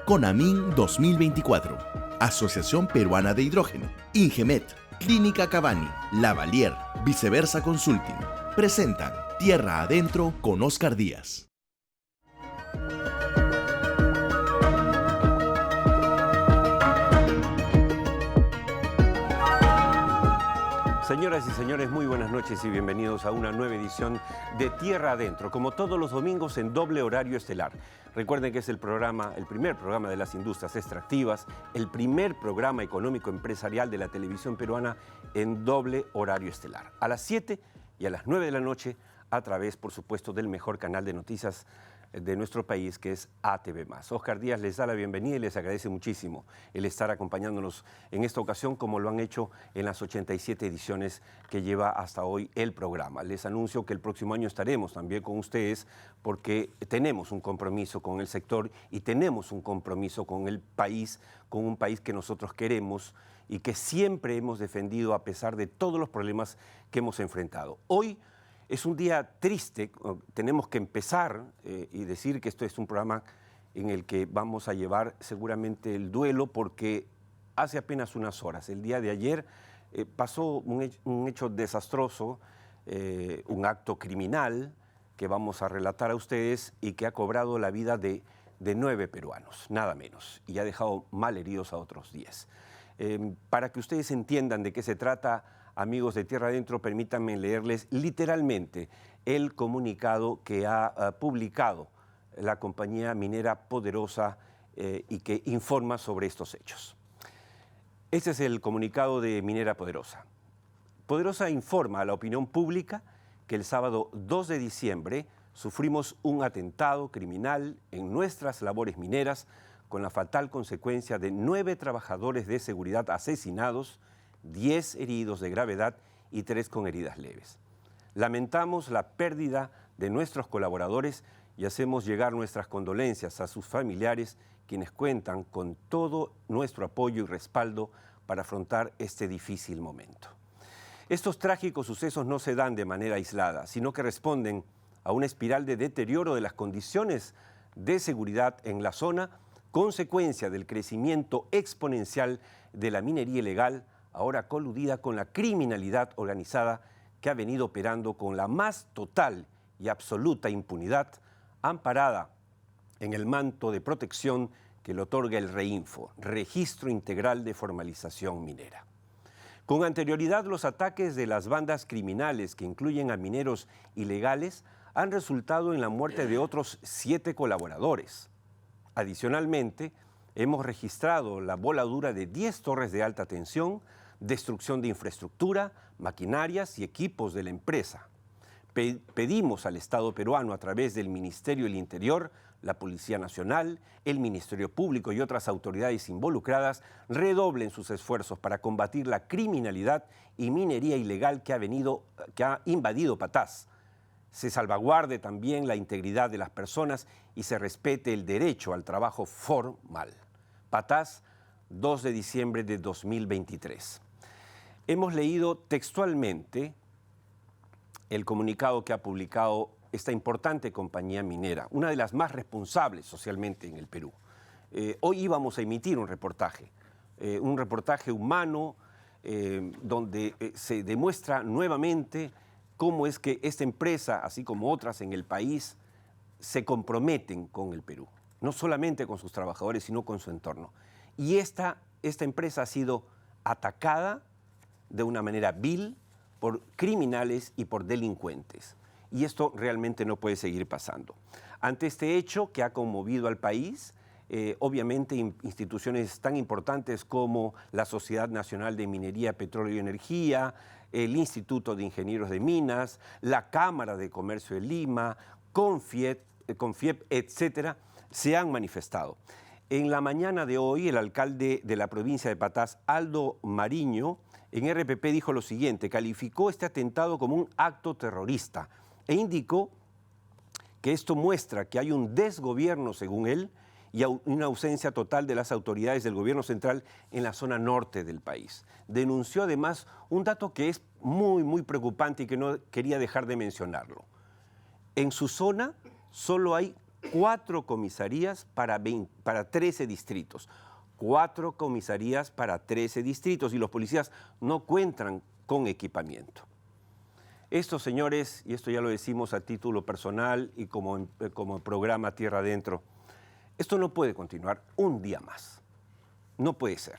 CONAMIN 2024, Asociación Peruana de Hidrógeno, Ingemet, Clínica Cavani, Lavalier, Viceversa Consulting, presentan Tierra Adentro con Oscar Díaz. Señoras y señores, muy buenas noches y bienvenidos a una nueva edición de Tierra Adentro, como todos los domingos en doble horario estelar. Recuerden que es el primer programa de las industrias extractivas, el primer programa económico empresarial de la televisión peruana en doble horario estelar. A las 7 y a las 9 de la noche, a través, por supuesto, del mejor canal de noticias de nuestro país, que es ATV+. Oscar Díaz les da la bienvenida y les agradece muchísimo el estar acompañándonos en esta ocasión, como lo han hecho en las 87 ediciones que lleva hasta hoy el programa. Les anuncio que el próximo año estaremos también con ustedes porque tenemos un compromiso con el sector y tenemos un compromiso con el país, con un país que nosotros queremos y que siempre hemos defendido a pesar de todos los problemas que hemos enfrentado. Hoy es un día triste, tenemos que empezar y decir que esto es un programa en el que vamos a llevar seguramente el duelo porque hace apenas unas horas, el día de ayer, pasó un hecho desastroso, un acto criminal que vamos a relatar a ustedes y que ha cobrado la vida de 9 peruanos, nada menos, y ha dejado mal heridos a otros 10. Para que ustedes entiendan de qué se trata, amigos de Tierra Adentro, permítanme leerles literalmente el comunicado que ha publicado la compañía minera Poderosa y que informa sobre estos hechos. Este es el comunicado de Minera Poderosa. Poderosa informa a la opinión pública que el sábado 2 de diciembre sufrimos un atentado criminal en nuestras labores mineras con la fatal consecuencia de 9 trabajadores de seguridad asesinados, 10 heridos de gravedad y 3 con heridas leves. Lamentamos la pérdida de nuestros colaboradores y hacemos llegar nuestras condolencias a sus familiares, quienes cuentan con todo nuestro apoyo y respaldo para afrontar este difícil momento. Estos trágicos sucesos no se dan de manera aislada, sino que responden a una espiral de deterioro de las condiciones de seguridad en la zona, consecuencia del crecimiento exponencial de la minería ilegal, ahora coludida con la criminalidad organizada que ha venido operando con la más total y absoluta impunidad, amparada en el manto de protección que le otorga el REINFO, Registro Integral de Formalización Minera. Con anterioridad, los ataques de las bandas criminales que incluyen a mineros ilegales han resultado en la muerte de otros 7 colaboradores. Adicionalmente, hemos registrado la voladura de 10 torres de alta tensión, destrucción de infraestructura, maquinarias y equipos de la empresa. Pedimos al Estado peruano a través del Ministerio del Interior, la Policía Nacional, el Ministerio Público y otras autoridades involucradas redoblen sus esfuerzos para combatir la criminalidad y minería ilegal que ha invadido Patás. Se salvaguarde también la integridad de las personas y se respete el derecho al trabajo formal. Patás, 2 de diciembre de 2023. Hemos leído textualmente el comunicado que ha publicado esta importante compañía minera, una de las más responsables socialmente en el Perú. Hoy íbamos a emitir un reportaje humano donde se demuestra nuevamente cómo es que esta empresa, así como otras en el país, se comprometen con el Perú, no solamente con sus trabajadores, sino con su entorno. Y esta empresa ha sido atacada de una manera vil por criminales y por delincuentes. Y esto realmente no puede seguir pasando. Ante este hecho que ha conmovido al país, obviamente instituciones tan importantes como la Sociedad Nacional de Minería, Petróleo y Energía, el Instituto de Ingenieros de Minas, la Cámara de Comercio de Lima, CONFIEP, etcétera, se han manifestado. En la mañana de hoy, el alcalde de la provincia de Patás, Aldo Mariño, en RPP dijo lo siguiente: calificó este atentado como un acto terrorista e indicó que esto muestra que hay un desgobierno, según él, y una ausencia total de las autoridades del gobierno central en la zona norte del país. Denunció además un dato que es muy preocupante y que no quería dejar de mencionarlo. En su zona solo hay 4 comisarías para 13 distritos. 4 comisarías para 13 distritos y los policías no cuentan con equipamiento. Esto, señores, y esto ya lo decimos a título personal y como programa Tierra Adentro, esto no puede continuar un día más. No puede ser.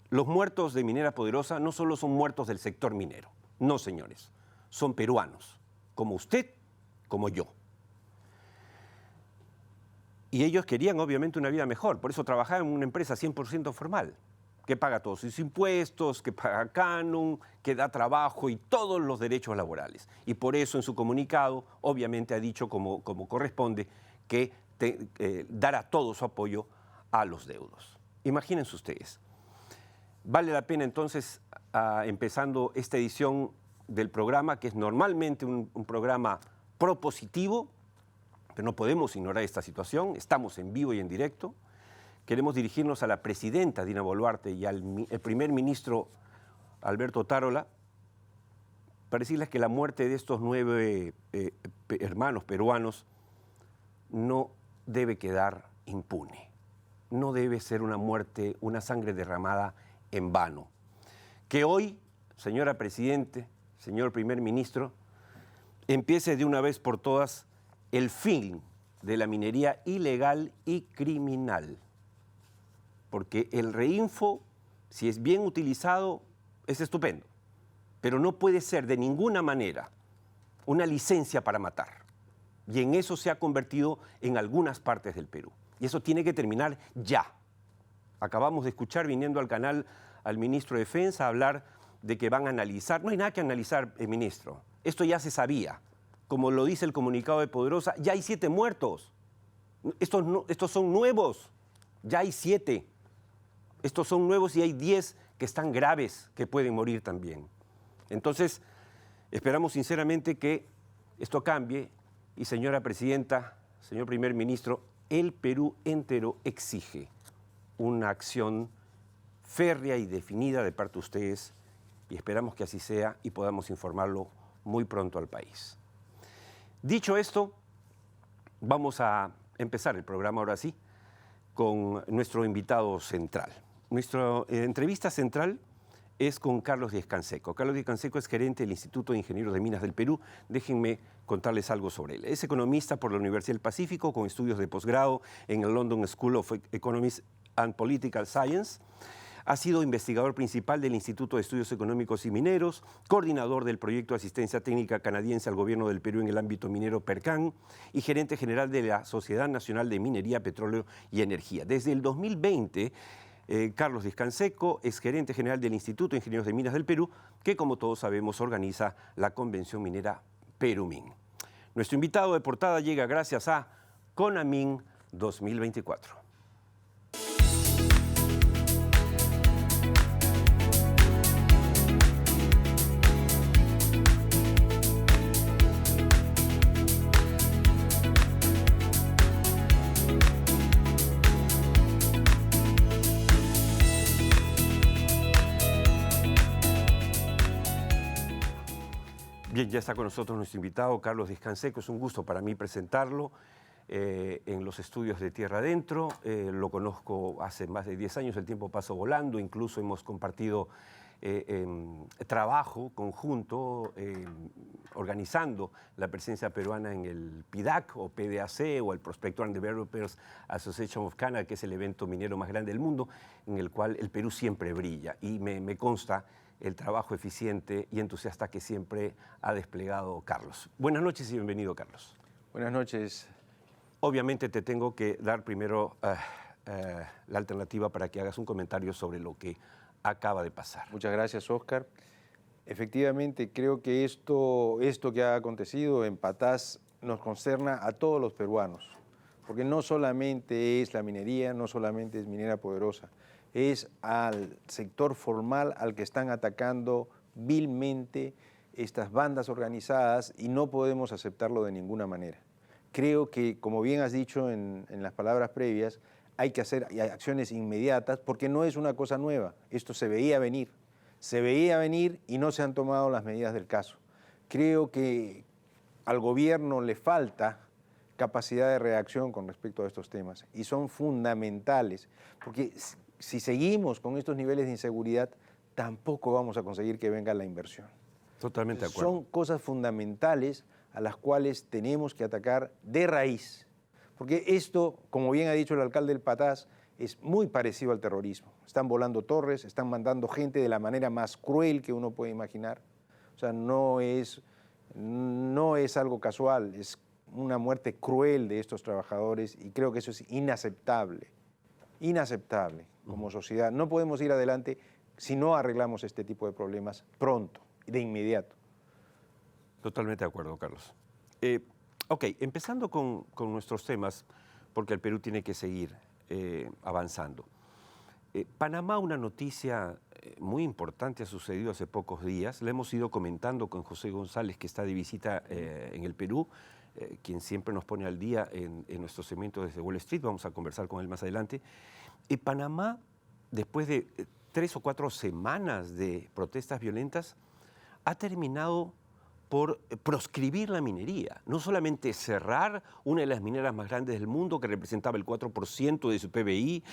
Los muertos de Minera Poderosa no solo son muertos del sector minero. No, señores. Son peruanos, como usted, como yo. Y ellos querían, obviamente, una vida mejor. Por eso trabajaban en una empresa 100% formal, que paga todos sus impuestos, que paga canon, que da trabajo y todos los derechos laborales. Y por eso, en su comunicado, obviamente ha dicho, como corresponde, que dará todo su apoyo a los deudos. Imagínense ustedes. Vale la pena, entonces, empezando esta edición del programa, que es normalmente un programa propositivo, pero no podemos ignorar esta situación, estamos en vivo y en directo. Queremos dirigirnos a la presidenta Dina Boluarte y al primer ministro Alberto Otárola para decirles que la muerte de estos 9 hermanos peruanos no debe quedar impune. No debe ser una muerte, una sangre derramada en vano. Que hoy, señora presidente, señor primer ministro, empiece de una vez por todas el fin de la minería ilegal y criminal. Porque el reinfo, si es bien utilizado, es estupendo. Pero no puede ser de ninguna manera una licencia para matar. Y en eso se ha convertido en algunas partes del Perú. Y eso tiene que terminar ya. Acabamos de escuchar, viniendo al canal, al ministro de Defensa hablar de que van a analizar. No hay nada que analizar, ministro. Esto ya se sabía. Como lo dice el comunicado de Poderosa, ya hay 7 muertos. Estos son nuevos. Ya hay 7. Estos son nuevos y hay 10 que están graves, que pueden morir también. Entonces, esperamos sinceramente que esto cambie y, señora presidenta, señor primer ministro, el Perú entero exige una acción férrea y definida de parte de ustedes y esperamos que así sea y podamos informarlo muy pronto al país. Dicho esto, vamos a empezar el programa ahora sí con nuestro invitado central. Nuestra entrevista central es con Carlos Díez-Canseco. Carlos Díez-Canseco es gerente del Instituto de Ingenieros de Minas del Perú. Déjenme contarles algo sobre él. Es economista por la Universidad del Pacífico con estudios de posgrado en el London School of Economics and Political Science. Ha sido investigador principal del Instituto de Estudios Económicos y Mineros, coordinador del proyecto de asistencia técnica canadiense al gobierno del Perú en el ámbito minero PERCAN y gerente general de la Sociedad Nacional de Minería, Petróleo y Energía. Desde el 2020, Carlos Díez-Canseco es gerente general del Instituto de Ingenieros de Minas del Perú, que como todos sabemos organiza la Convención Minera Perumin. Nuestro invitado de portada llega gracias a CONAMIN 2024. Bien, ya está con nosotros nuestro invitado, Carlos Díez-Canseco. Es un gusto para mí presentarlo en los estudios de Tierra Adentro. Lo conozco hace más de 10 años, el tiempo pasó volando, incluso hemos compartido trabajo conjunto organizando la presencia peruana en el PDAC o PDAC o el Prospector and Developers Association of Canada, que es el evento minero más grande del mundo, en el cual el Perú siempre brilla. Y me consta el trabajo eficiente y entusiasta que siempre ha desplegado Carlos. Buenas noches y bienvenido, Carlos. Buenas noches. Obviamente te tengo que dar primero la alternativa para que hagas un comentario sobre lo que acaba de pasar. Muchas gracias, Oscar. Efectivamente, creo que esto que ha acontecido en Patás nos concerna a todos los peruanos, porque no solamente es la minería, no solamente es Minera Poderosa, es al sector formal al que están atacando vilmente estas bandas organizadas y no podemos aceptarlo de ninguna manera. Creo que, como bien has dicho en las palabras previas, hay que hacer acciones inmediatas porque no es una cosa nueva. Esto se veía venir y no se han tomado las medidas del caso. Creo que al gobierno le falta capacidad de reacción con respecto a estos temas y son fundamentales, porque si seguimos con estos niveles de inseguridad, tampoco vamos a conseguir que venga la inversión. Totalmente de acuerdo. Son cosas fundamentales a las cuales tenemos que atacar de raíz, porque esto, como bien ha dicho el alcalde del Patás, es muy parecido al terrorismo. Están volando torres, están mandando gente de la manera más cruel que uno puede imaginar. O sea, no es algo casual, es una muerte cruel de estos trabajadores y creo que eso es inaceptable como sociedad. No podemos ir adelante si no arreglamos este tipo de problemas pronto, de inmediato. Totalmente de acuerdo, Carlos. Ok, empezando con nuestros temas, porque el Perú tiene que seguir avanzando. Panamá, una noticia muy importante ha sucedido hace pocos días. La hemos ido comentando con José González, que está de visita en el Perú, quien siempre nos pone al día en nuestro segmento desde Wall Street. Vamos a conversar con él más adelante. Panamá, después de 3 o 4 semanas de protestas violentas, ha terminado por proscribir la minería. No solamente cerrar una de las mineras más grandes del mundo, que representaba el 4% de su PBI,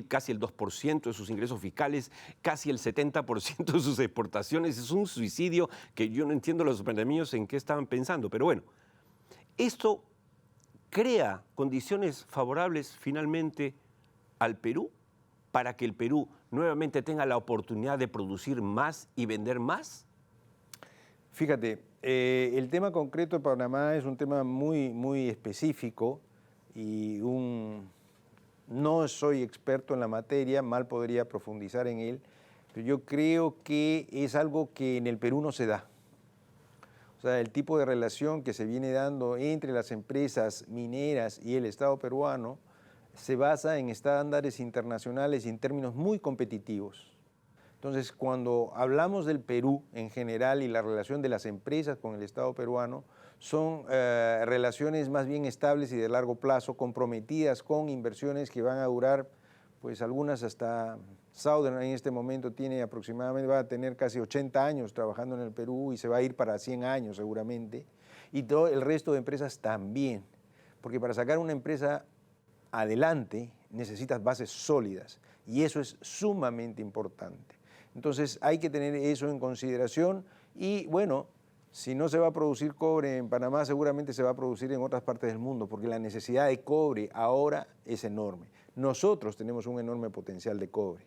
casi el 2% de sus ingresos fiscales, casi el 70% de sus exportaciones. Es un suicidio que yo no entiendo los panameños en qué estaban pensando. Pero bueno, esto crea condiciones favorables finalmente al Perú para que el Perú nuevamente tenga la oportunidad de producir más y vender más. Fíjate, el tema concreto de Panamá es un tema muy específico y no soy experto en la materia, mal podría profundizar en él, pero yo creo que es algo que en el Perú no se da. O sea, el tipo de relación que se viene dando entre las empresas mineras y el Estado peruano se basa en estándares internacionales y en términos muy competitivos. Entonces, cuando hablamos del Perú en general y la relación de las empresas con el Estado peruano, son relaciones más bien estables y de largo plazo, comprometidas con inversiones que van a durar, pues algunas hasta Southern en este momento va a tener casi 80 años trabajando en el Perú y se va a ir para 100 años seguramente, y todo el resto de empresas también, porque para sacar una empresa adelante necesitas bases sólidas y eso es sumamente importante. Entonces hay que tener eso en consideración y bueno, si no se va a producir cobre en Panamá, seguramente se va a producir en otras partes del mundo, porque la necesidad de cobre ahora es enorme. Nosotros tenemos un enorme potencial de cobre.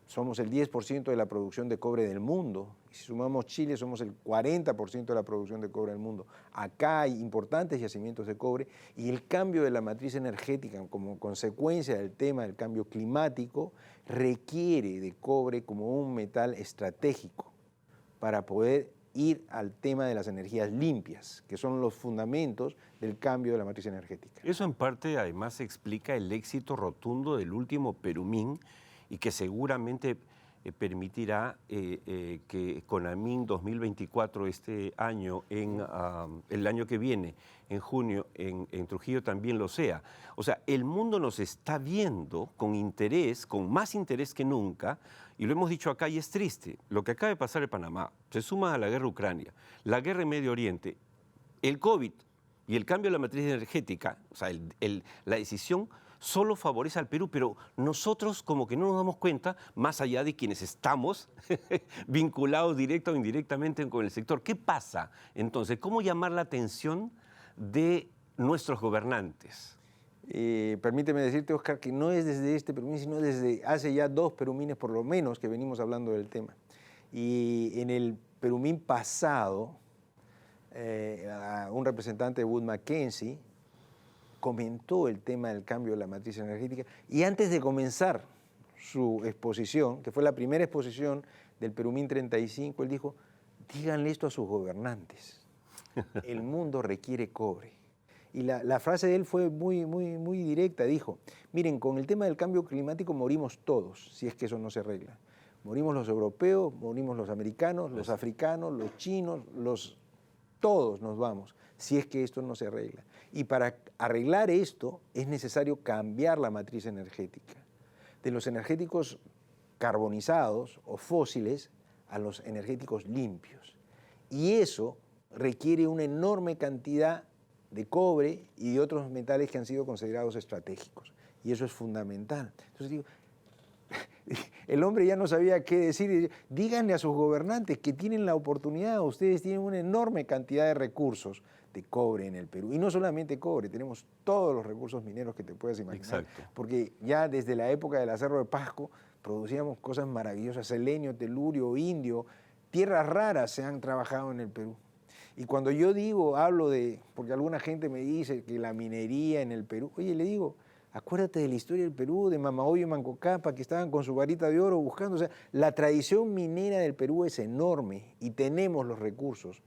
Somos el 10% de la producción de cobre del mundo. Y si sumamos Chile, somos el 40% de la producción de cobre del mundo. Acá hay importantes yacimientos de cobre y el cambio de la matriz energética como consecuencia del tema del cambio climático requiere de cobre como un metal estratégico para poder ir al tema de las energías limpias, que son los fundamentos del cambio de la matriz energética. Eso en parte además explica el éxito rotundo del último Perumín y que seguramente permitirá que Conamin 2024, este año, el año que viene, en junio, en Trujillo también lo sea. O sea, el mundo nos está viendo con interés, con más interés que nunca, y lo hemos dicho acá y es triste. Lo que acaba de pasar en Panamá se suma a la guerra Ucrania, la guerra en Medio Oriente, el COVID y el cambio de la matriz energética, o sea, la decisión solo favorece al Perú, pero nosotros como que no nos damos cuenta, más allá de quienes estamos vinculados directa o indirectamente con el sector. ¿Qué pasa entonces? ¿Cómo llamar la atención de nuestros gobernantes? Permíteme decirte, Oscar, que no es desde este Perumín, sino desde hace ya 2 Perumines por lo menos que venimos hablando del tema. Y en el Perumín pasado, un representante de Wood Mackenzie comentó el tema del cambio de la matriz energética y antes de comenzar su exposición, que fue la primera exposición del Perumín 35, él dijo, díganle esto a sus gobernantes, el mundo requiere cobre. Y la frase de él fue muy directa, dijo, miren, con el tema del cambio climático morimos todos, si es que eso no se arregla. Morimos los europeos, morimos los americanos, los africanos, los chinos, todos nos vamos, si es que esto no se arregla. Y para arreglar esto es necesario cambiar la matriz energética, de los energéticos carbonizados o fósiles a los energéticos limpios. Y eso requiere una enorme cantidad de cobre y de otros metales que han sido considerados estratégicos. Y eso es fundamental. Entonces digo, el hombre ya no sabía qué decir. Díganle a sus gobernantes que tienen la oportunidad, ustedes tienen una enorme cantidad de recursos de cobre en el Perú. Y no solamente cobre, tenemos todos los recursos mineros que te puedas imaginar. Exacto. Porque ya desde la época del Cerro de Pasco producíamos cosas maravillosas, selenio, telurio, indio, tierras raras se han trabajado en el Perú. Y cuando yo digo, hablo de, porque alguna gente me dice que la minería en el Perú, oye, le digo, acuérdate de la historia del Perú, de Mamahoyo y Manco Cápac, que estaban con su varita de oro buscando. O sea, la tradición minera del Perú es enorme y tenemos los recursos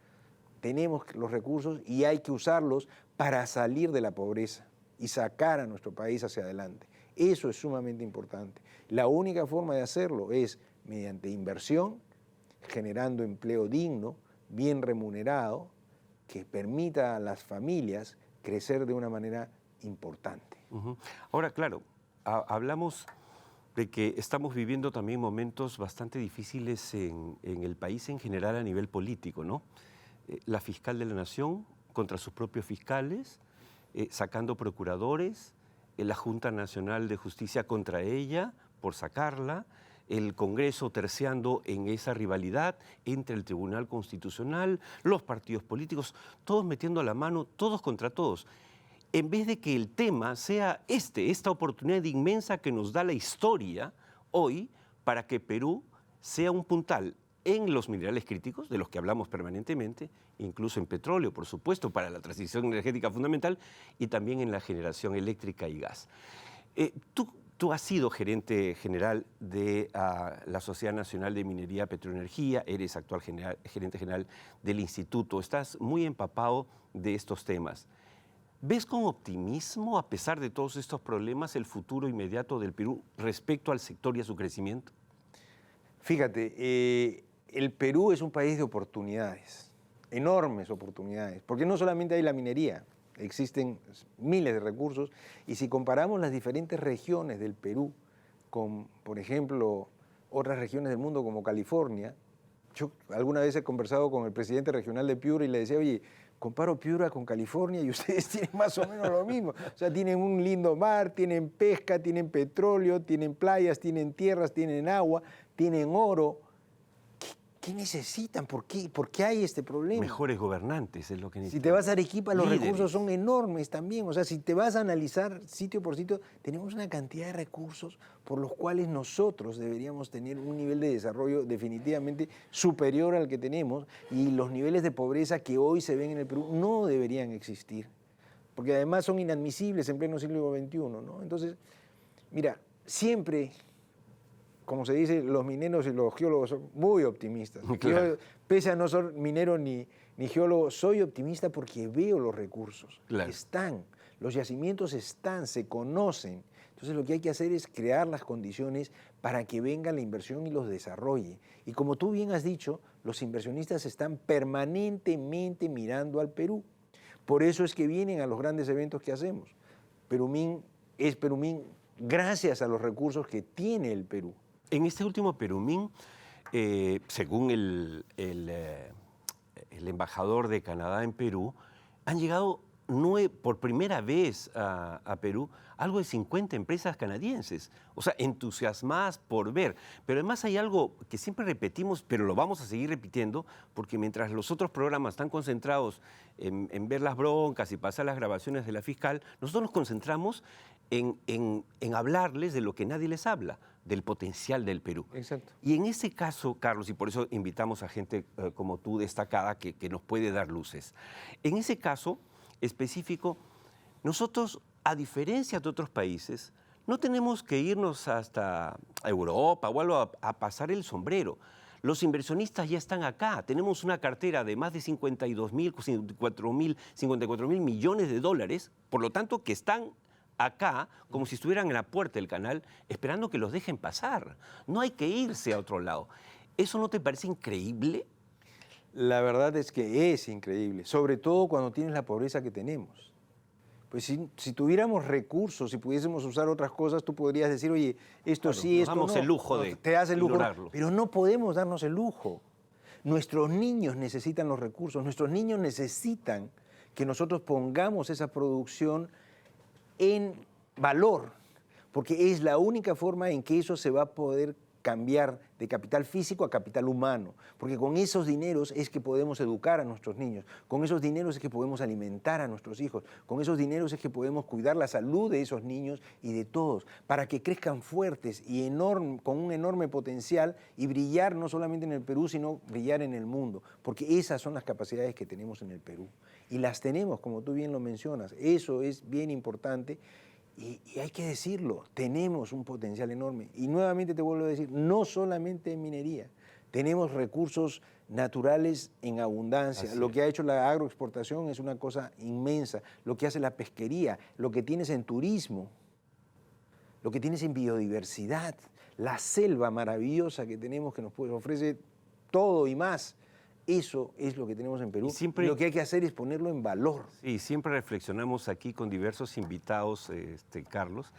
y hay que usarlos para salir de la pobreza y sacar a nuestro país hacia adelante. Eso es sumamente importante. La única forma de hacerlo es mediante inversión, generando empleo digno, bien remunerado, que permita a las familias crecer de una manera importante. Ahora, claro, hablamos de que estamos viviendo también momentos bastante difíciles en el país en general a nivel político, ¿no? La fiscal de la Nación contra sus propios fiscales, sacando procuradores, la Junta Nacional de Justicia contra ella por sacarla, el Congreso terciando en esa rivalidad entre el Tribunal Constitucional, los partidos políticos, todos metiendo la mano, todos contra todos. En vez de que el tema sea esta oportunidad inmensa que nos da la historia hoy para que Perú sea un puntal en los minerales críticos, de los que hablamos permanentemente, incluso en petróleo, por supuesto, para la transición energética fundamental, y también en la generación eléctrica y gas. Tú has sido gerente general de la Sociedad Nacional de Minería Petroenergía, eres actual gerente general del instituto, estás muy empapado de estos temas. ¿Ves con optimismo, a pesar de todos estos problemas, el futuro inmediato del Perú respecto al sector y a su crecimiento? Fíjate, el Perú es un país de oportunidades, enormes oportunidades, porque no solamente hay la minería, existen miles de recursos, y si comparamos las diferentes regiones del Perú con, por ejemplo, otras regiones del mundo como California, yo alguna vez he conversado con el presidente regional de Piura y le decía, oye, comparo Piura con California y ustedes tienen más o menos lo mismo. O sea, tienen un lindo mar, tienen pesca, tienen petróleo, tienen playas, tienen tierras, tienen agua, tienen oro. ¿Qué necesitan? ¿Por qué hay este problema? Mejores gobernantes es lo que necesitan. Si te vas a Arequipa, los líderes. recursos son enormes también. O sea, si te vas a analizar sitio por sitio, tenemos una cantidad de recursos por los cuales nosotros deberíamos tener un nivel de desarrollo definitivamente superior al que tenemos, y los niveles de pobreza que hoy se ven en el Perú no deberían existir, porque además son inadmisibles en pleno siglo XXI, ¿no? Entonces, mira, siempre, como se dice, los mineros y los geólogos son muy optimistas. Claro. Yo, pese a no ser minero ni geólogo, soy optimista porque veo los recursos. Claro. Están, los yacimientos están, se conocen. Entonces lo que hay que hacer es crear las condiciones para que venga la inversión y los desarrolle. Y como tú bien has dicho, los inversionistas están permanentemente mirando al Perú. Por eso es que vienen a los grandes eventos que hacemos. Perumín es Perumín gracias a los recursos que tiene el Perú. En este último Perumín, según el embajador de Canadá en Perú, han llegado por primera vez a Perú algo de 50 empresas canadienses, o sea, entusiasmadas por ver. Pero además hay algo que siempre repetimos, pero lo vamos a seguir repitiendo, porque mientras los otros programas están concentrados en ver las broncas y pasar las grabaciones de la fiscal, nosotros nos concentramos en hablarles de lo que nadie les habla, del potencial del Perú. Exacto. Y en ese caso, Carlos, y por eso invitamos a gente como tú destacada que nos puede dar luces, en ese caso específico, nosotros, a diferencia de otros países, no tenemos que irnos hasta Europa o algo a pasar el sombrero. Los inversionistas ya están acá. Tenemos una cartera de más de 54 mil millones de dólares, por lo tanto, que están acá como si estuvieran en la puerta del canal esperando que los dejen pasar. No hay que irse a otro lado. ¿Eso no te parece increíble? La verdad es que es increíble, sobre todo cuando tienes la pobreza que tenemos. Pues si tuviéramos recursos, si pudiésemos usar otras cosas, tú podrías decir, oye, esto Claro, sí, nos esto no. damos el lujo de te das el lujo, ignorarlo. pero no podemos darnos el lujo. Nuestros niños necesitan los recursos, nuestros niños necesitan que nosotros pongamos esa producción en valor, porque es la única forma en que eso se va a poder cambiar de capital físico a capital humano, porque con esos dineros es que podemos educar a nuestros niños, con esos dineros es que podemos alimentar a nuestros hijos, con esos dineros es que podemos cuidar la salud de esos niños y de todos, para que crezcan fuertes y con un enorme potencial y brillar no solamente en el Perú, sino brillar en el mundo, porque esas son las capacidades que tenemos en el Perú. Y las tenemos, como tú bien lo mencionas, eso es bien importante. Y hay que decirlo, tenemos un potencial enorme. Y nuevamente te vuelvo a decir, no solamente en minería, tenemos recursos naturales en abundancia. Lo que ha hecho la agroexportación es una cosa inmensa. Lo que hace la pesquería, lo que tienes en turismo, lo que tienes en biodiversidad, la selva maravillosa que tenemos que nos ofrece todo y más. Eso es lo que tenemos en Perú. Y lo que hay que hacer es ponerlo en valor. Sí, siempre reflexionamos aquí con diversos invitados, Carlos,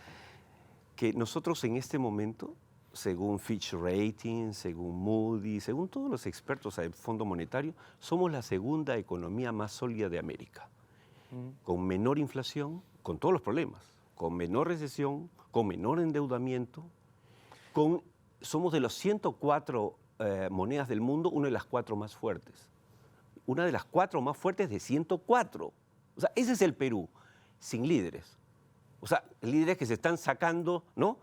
que nosotros en este momento, según Fitch Ratings, según Moody, según todos los expertos del Fondo Monetario, somos la segunda economía más sólida de América, con menor inflación, con todos los problemas, con menor recesión, con menor endeudamiento, somos de los 104 monedas del mundo, una de las 4 más fuertes. Una de las 4 más fuertes de 104. O sea, ese es el Perú, sin líderes. O sea, líderes que se están sacando, ¿no?,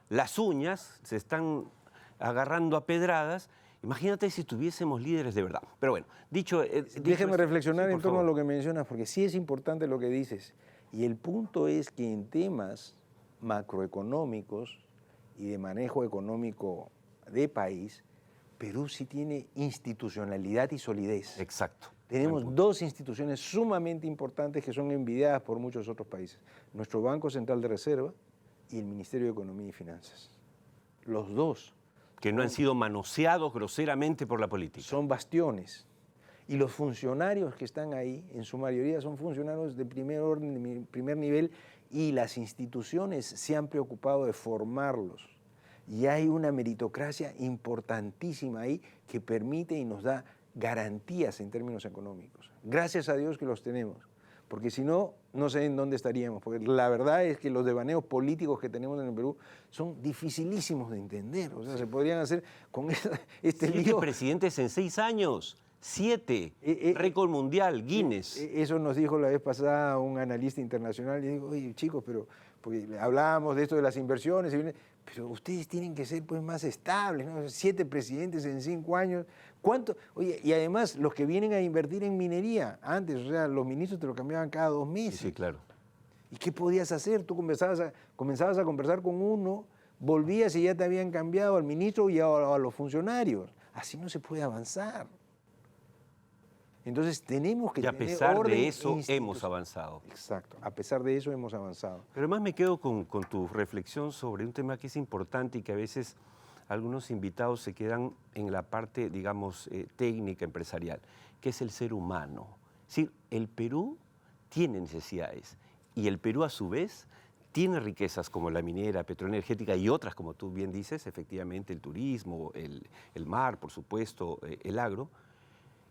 las uñas, se están agarrando a pedradas. Imagínate si tuviésemos líderes de verdad. Pero bueno, déjeme reflexionar en torno a lo que mencionas, porque sí es importante lo que dices. Y el punto es que en temas macroeconómicos y de manejo económico de país, Perú sí tiene institucionalidad y solidez. Exacto. Tenemos 2 instituciones sumamente importantes que son envidiadas por muchos otros países. Nuestro Banco Central de Reserva y el Ministerio de Economía y Finanzas. Los 2. Que no han sido manoseados groseramente por la política. Son bastiones. Y los funcionarios que están ahí, en su mayoría, son funcionarios de primer orden, de primer nivel, y las instituciones se han preocupado de formarlos. Y hay una meritocracia importantísima ahí que permite y nos da garantías en términos económicos. Gracias a Dios que los tenemos, porque si no, no sé en dónde estaríamos, porque la verdad es que los devaneos políticos que tenemos en el Perú son dificilísimos de entender. O sea, se podrían hacer con este 7 lío. presidentes en 6 años. 7, récord mundial, Guinness. Eso nos dijo la vez pasada un analista internacional. Y digo, oye, chicos, pero porque hablábamos de esto de las inversiones, pero ustedes tienen que ser pues más estables, ¿no? 7 presidentes en 5 años. ¿Cuánto? Oye, y además los que vienen a invertir en minería, antes, o sea, los ministros te lo cambiaban cada 2 meses. Sí, claro. ¿Y qué podías hacer? Tú comenzabas a conversar con uno, volvías y ya te habían cambiado al ministro y a los funcionarios. Así no se puede avanzar. Entonces tenemos que tener orden. Y a pesar de eso hemos avanzado. Exacto, a pesar de eso hemos avanzado. Pero además me quedo con tu reflexión sobre un tema que es importante y que a veces algunos invitados se quedan en la parte, digamos, técnica, empresarial, que es el ser humano. Es decir, el Perú tiene necesidades y el Perú a su vez tiene riquezas como la minera, petroenergética y otras, como tú bien dices, efectivamente el turismo, el mar, por supuesto, el agro.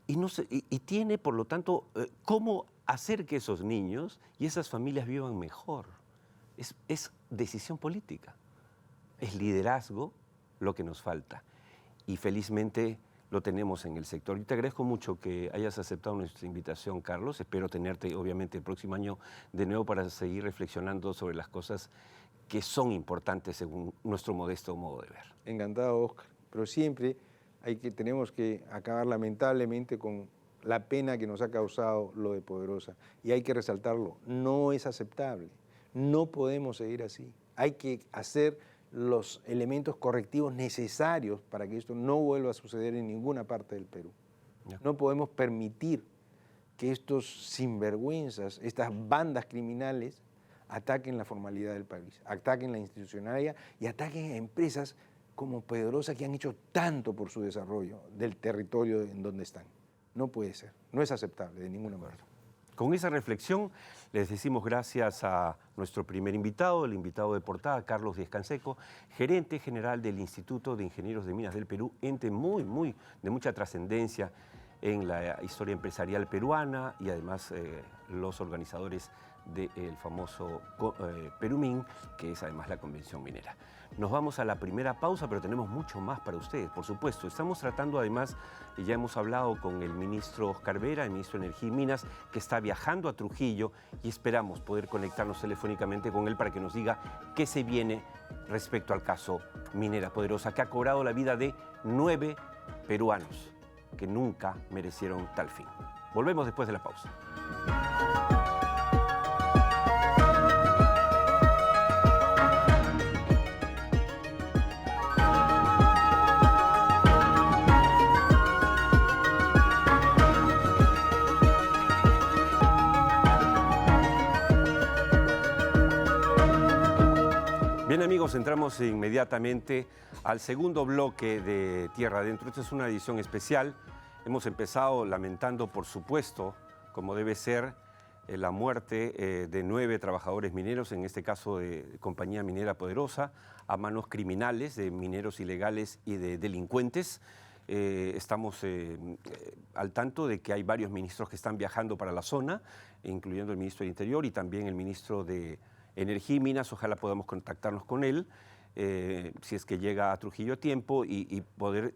Y tiene, por lo tanto, cómo hacer que esos niños y esas familias vivan mejor. Es decisión política, es liderazgo lo que nos falta. Y felizmente lo tenemos en el sector. Y te agradezco mucho que hayas aceptado nuestra invitación, Carlos. Espero tenerte, obviamente, el próximo año de nuevo para seguir reflexionando sobre las cosas que son importantes según nuestro modesto modo de ver. Encantado, Oscar. Pero siempre tenemos que acabar lamentablemente con la pena que nos ha causado lo de Poderosa. Y hay que resaltarlo, no es aceptable, no podemos seguir así. Hay que hacer los elementos correctivos necesarios para que esto no vuelva a suceder en ninguna parte del Perú. No podemos permitir que estos sinvergüenzas, estas bandas criminales, ataquen la formalidad del país, ataquen la institucionalidad y ataquen a empresas como Poderosa que han hecho tanto por su desarrollo del territorio en donde están. No puede ser, no es aceptable de ninguna manera. Con esa reflexión les decimos gracias a nuestro primer invitado, el invitado de portada, Carlos Díez Canseco, gerente general del Instituto de Ingenieros de Minas del Perú, ente de mucha trascendencia en la historia empresarial peruana y además los organizadores del famoso Perumín, que es además la Convención Minera. Nos vamos a la primera pausa, pero tenemos mucho más para ustedes, por supuesto. Estamos tratando además, ya hemos hablado con el ministro Oscar Vera, el ministro de Energía y Minas, que está viajando a Trujillo y esperamos poder conectarnos telefónicamente con él para que nos diga qué se viene respecto al caso Minera Poderosa, que ha cobrado la vida de 9 peruanos que nunca merecieron tal fin. Volvemos después de la pausa. Bien amigos, entramos inmediatamente al segundo bloque de Tierra Adentro. Esta es una edición especial. Hemos empezado lamentando, por supuesto, como debe ser, la muerte de 9 trabajadores mineros, en este caso de Compañía Minera Poderosa, a manos criminales, de mineros ilegales y de delincuentes. Estamos al tanto de que hay varios ministros que están viajando para la zona, incluyendo el ministro del Interior y también el ministro de Energía y Minas. Ojalá podamos contactarnos con él, si es que llega a Trujillo a tiempo y poder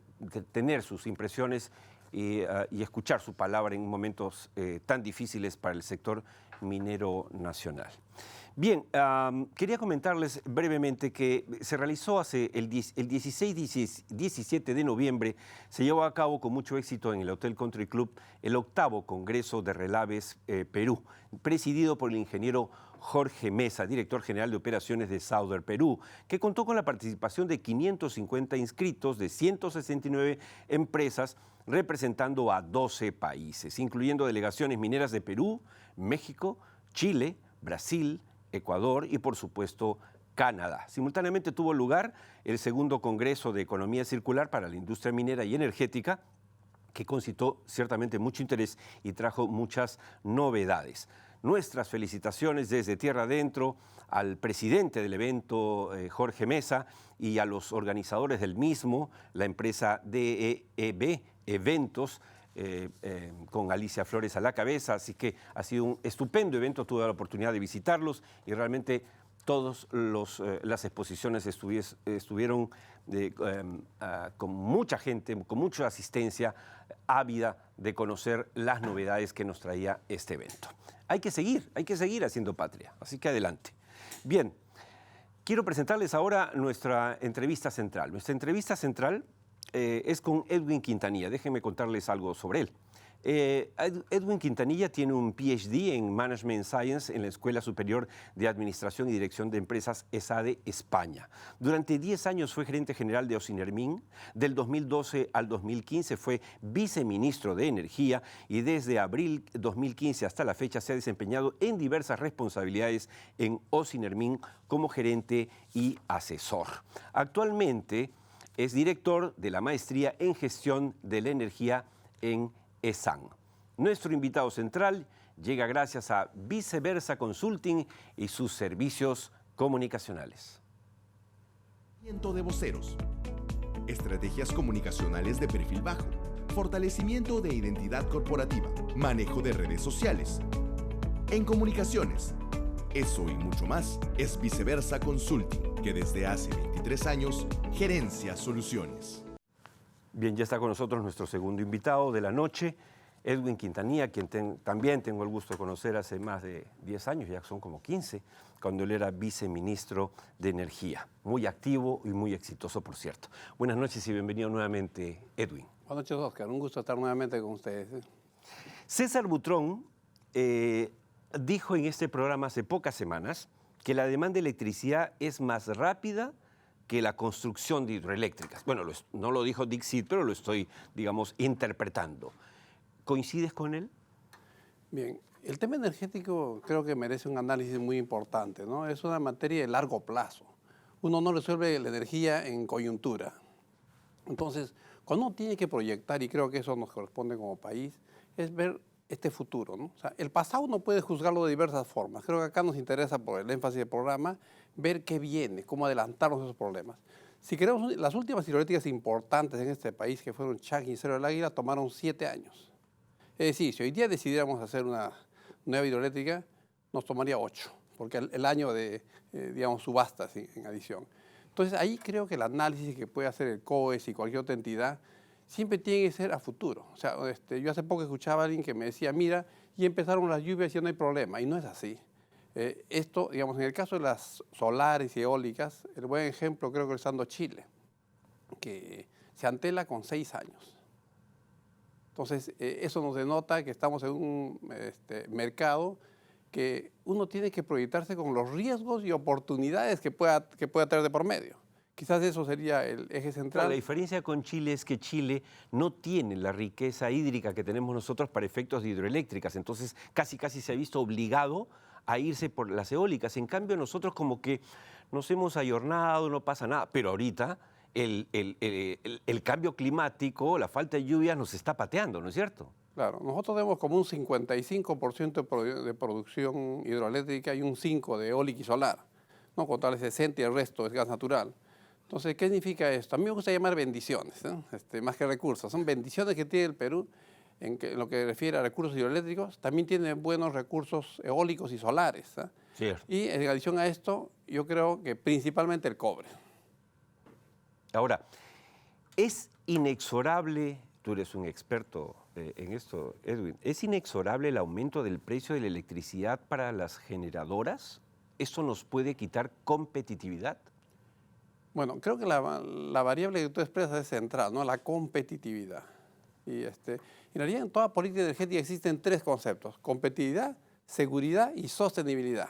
tener sus impresiones y escuchar su palabra en momentos tan difíciles para el sector minero nacional. Bien, quería comentarles brevemente que se realizó el 16-17 de noviembre, se llevó a cabo con mucho éxito en el Hotel Country Club el 8º Congreso de Relaves Perú, presidido por el ingeniero Jorge Mesa, director general de operaciones de Southern Perú, que contó con la participación de 550 inscritos de 169 empresas representando a 12 países, incluyendo delegaciones mineras de Perú, México, Chile, Brasil, Ecuador y, por supuesto, Canadá. Simultáneamente tuvo lugar el segundo Congreso de Economía Circular para la Industria Minera y Energética, que concitó ciertamente mucho interés y trajo muchas novedades. Nuestras felicitaciones desde Tierra Adentro al presidente del evento, Jorge Mesa, y a los organizadores del mismo, la empresa DEB Eventos, con Alicia Flores a la cabeza. Así que ha sido un estupendo evento, tuve la oportunidad de visitarlos y realmente todas las exposiciones estuvieron con mucha gente, con mucha asistencia, ávida de conocer las novedades que nos traía este evento. Hay que seguir haciendo patria, así que adelante. Bien, quiero presentarles ahora nuestra entrevista central. Nuestra entrevista central es con Edwin Quintanilla. Déjenme contarles algo sobre él. Edwin Quintanilla tiene un PhD en Management Science en la Escuela Superior de Administración y Dirección de Empresas ESADE, España. Durante 10 años fue gerente general de Ocinermin. Del 2012 al 2015 fue viceministro de Energía y desde abril 2015 hasta la fecha se ha desempeñado en diversas responsabilidades en Ocinermin como gerente y asesor. Actualmente es director de la maestría en gestión de la energía en ESAN. Nuestro invitado central llega gracias a Viceversa Consulting y sus servicios comunicacionales. De voceros, estrategias comunicacionales de perfil bajo, fortalecimiento de identidad corporativa, manejo de redes sociales. En comunicaciones, eso y mucho más es Viceversa Consulting, que desde hace 23 años gerencia soluciones. Bien, ya está con nosotros nuestro segundo invitado de la noche, Edwin Quintanilla, quien también tengo el gusto de conocer hace más de 10 años, ya son como 15, cuando él era viceministro de Energía. Muy activo y muy exitoso, por cierto. Buenas noches y bienvenido nuevamente, Edwin. Buenas noches, Oscar. Un gusto estar nuevamente con ustedes. César Butrón dijo en este programa hace pocas semanas que la demanda de electricidad es más rápida que la construcción de hidroeléctricas. Bueno, no lo dijo Dixit, pero lo estoy, digamos, interpretando. ¿Coincides con él? Bien, el tema energético creo que merece un análisis muy importante, ¿no? Es una materia de largo plazo. Uno no resuelve la energía en coyuntura. Entonces, cuando uno tiene que proyectar, y creo que eso nos corresponde como país, es ver este futuro, ¿no? O sea, el pasado uno puede juzgarlo de diversas formas. Creo que acá nos interesa, por el énfasis del programa, ver qué viene, cómo adelantarnos a esos problemas. Si queremos, las últimas hidroeléctricas importantes en este país, que fueron Chac y Cerro del Águila, tomaron 7 años. Es decir, si hoy día decidiéramos hacer una nueva hidroeléctrica, nos tomaría 8, porque el año de, digamos, subastas en adición. Entonces, ahí creo que el análisis que puede hacer el COES y cualquier otra entidad siempre tiene que ser a futuro. O sea, yo hace poco escuchaba a alguien que me decía, mira, y empezaron las lluvias y no hay problema, y no es así. Esto, digamos, en el caso de las solares y eólicas, el buen ejemplo creo que es usando Chile, que se antela con 6 años. Entonces, eso nos denota que estamos en un mercado que uno tiene que proyectarse con los riesgos y oportunidades que pueda traer de por medio. Quizás eso sería el eje central. La diferencia con Chile es que Chile no tiene la riqueza hídrica que tenemos nosotros para efectos de hidroeléctricas, entonces casi se ha visto obligado a irse por las eólicas. En cambio, nosotros como que nos hemos ayornado, no pasa nada, pero ahorita el cambio climático, la falta de lluvia nos está pateando, ¿no es cierto? Claro, nosotros tenemos como un 55% de producción hidroeléctrica y un 5% de eólica y solar, ¿no? Con tal 60% y el resto es gas natural. Entonces, ¿qué significa esto? A mí me gusta llamar bendiciones, ¿no? Más que recursos. Son bendiciones que tiene el Perú en lo que refiere a recursos hidroeléctricos. También tiene buenos recursos eólicos y solares, ¿eh? Cierto. Y en adición a esto, yo creo que principalmente el cobre. Ahora, es inexorable, tú eres un experto en esto, Edwin, ¿es inexorable el aumento del precio de la electricidad para las generadoras? ¿Eso nos puede quitar competitividad? Bueno, creo que la variable que tú expresas es central, ¿no? La competitividad. Y en realidad en toda política energética existen 3 conceptos: competitividad, seguridad y sostenibilidad.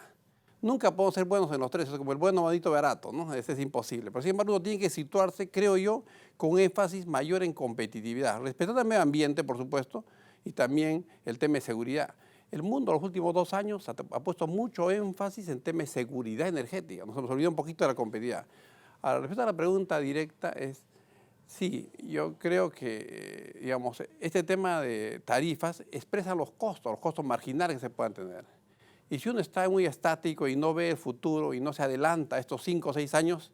Nunca podemos ser buenos en los 3, es como el bueno, bonito, barato, ¿no? Ese es imposible. Pero sin embargo uno tiene que situarse, creo yo, con un énfasis mayor en competitividad, respetando el medio ambiente, por supuesto, y también el tema de seguridad. El mundo en los últimos 2 años ha puesto mucho énfasis en temas de seguridad energética. Nos hemos olvidado un poquito de la competitividad. Ahora, respecto a la pregunta directa es, sí, yo creo que, digamos, este tema de tarifas expresa los costos marginales que se puedan tener. Y si uno está muy estático y no ve el futuro y no se adelanta estos 5 o 6 años,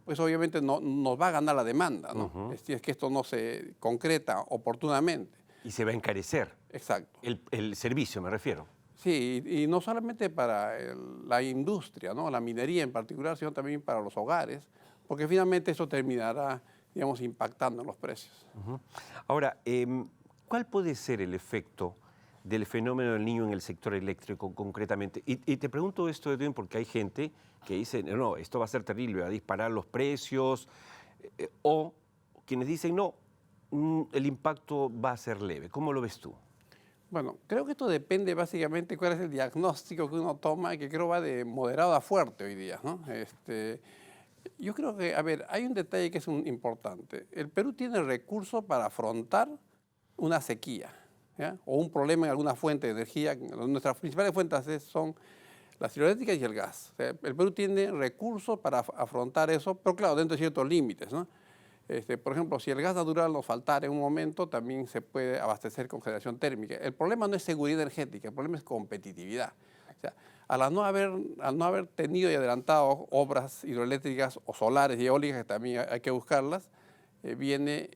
pues obviamente no, nos va a ganar la demanda, ¿no? Si es que esto no se concreta oportunamente. Y se va a encarecer. Exacto. El servicio, me refiero. Sí, y no solamente para la industria, ¿no? La minería en particular, sino también para los hogares, porque finalmente eso terminará, digamos, impactando en los precios. Ahora, ¿cuál puede ser el efecto del fenómeno del Niño en el sector eléctrico concretamente? Y te pregunto esto, Edwin, porque hay gente que dice, no, esto va a ser terrible, va a disparar los precios, o quienes dicen, no, el impacto va a ser leve. ¿Cómo lo ves tú? Bueno, creo que esto depende básicamente cuál es el diagnóstico que uno toma, que creo va de moderado a fuerte hoy día, ¿no? Yo creo que, a ver, hay un detalle que es importante. El Perú tiene recursos para afrontar una sequía, ¿ya? O un problema en alguna fuente de energía. Nuestras principales fuentes son las hidroeléctricas y el gas. O sea, el Perú tiene recursos para afrontar eso, pero claro, dentro de ciertos límites, ¿no? Por ejemplo, si el gas natural nos faltara en un momento, también se puede abastecer con generación térmica. El problema no es seguridad energética, el problema es competitividad. O sea, al no haber tenido y adelantado obras hidroeléctricas o solares y eólicas, que también hay que buscarlas, viene